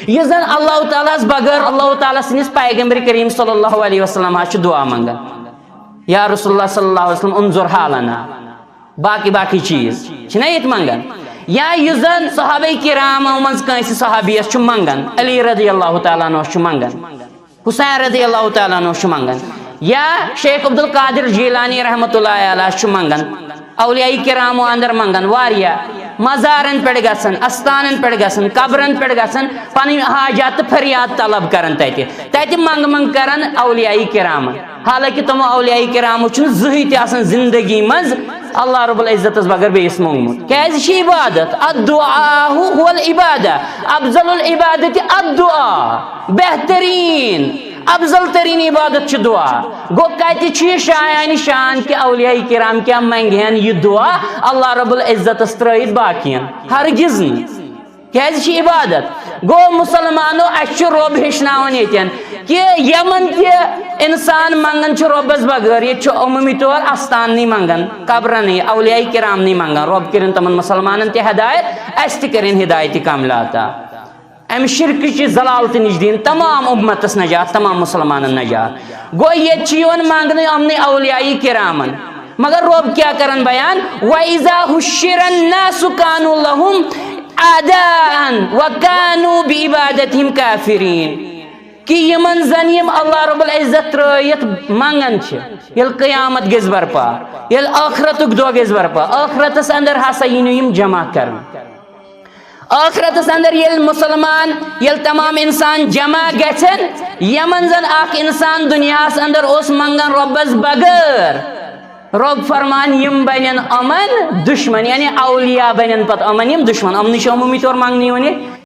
یہ زن اللہ تعالیٰ بغیر اللہ تعالیٰ سنس پیغمبر کریم صلی اللہ علیہ وسلم دعا منگان یا رسول اللہ صلی اللہ علیہ وسلم انظر حالنا باقی چیز چھنا یہ منگان یا یہ زن صحابہ کرام مز کنسی صحابیس منگان علی رضی اللہ تعالیٰ عنہ منگان حسین رضی اللہ تعالیٰ عنہ منگان یا شیخ عبد القادر جیلانی رحمۃ اللہ علیہ منگان اولیاء کرام اندر منگان واریا مزارن پہ گھن استانن پہ گھن قبرن پہ گھن پن حاجات فریاد طلب کرن تتہ منگ کرن اولیاء کرام حالانکہ تمو اولیاء کرام زہی تہ زندگی مز اللہ رب العزت بغیر بیس مونگمت کی عبادت الدعاء هو العبادہ افضل العبادت الدعاء بہترین افضل ترین عبادت دعا گو کتہ شایان شان کہ اولیاء کرام کیا منگہن یہ دعا اللہ رب العزت ترائت باقین ہرگز کی عبادت گو مسلمانو اس رب ہچنان یتن کہ یمن تہ انسان منگان ربس بغیر یہ عمومی طور استان نہیں منگان قبر نہیں اولیاء کرام نہیں منگان رب کرن تمن مسلمانن تہ ہدایت اس تہ کرن ہدایت کاملاتا ام شرک چی ضلالت نش دین تمام امتس نجات تمام مسلمانن نجات گو یہ مانگنے امن اولیاء کرامن مگر رب کیا کرن بیان وَإِذَا حُشِّرَ النَّاسُ كَانُوا لَهُمْ أَعْدَاءً وَكَانُوا بِعِبَادَتِهِمْ كَافِرِينَ کہ یمن زن یم اللہ رب العزت ترائیت منگن یل قیامت گز برپا یل آخرتک دو گز برپا آخرتس اندر ہسا یم جمع کرن آخرتس اندر یل مسلمان یل تمام انسان جمع گھن یمن زن اخ انسان دنیاس اندر اس منگن ربس بغیر رب فرمان یم بنن امن دشمن یعنی اولیاء بنن پت امن یم دشمن امن عمومی طور مانگنی ونی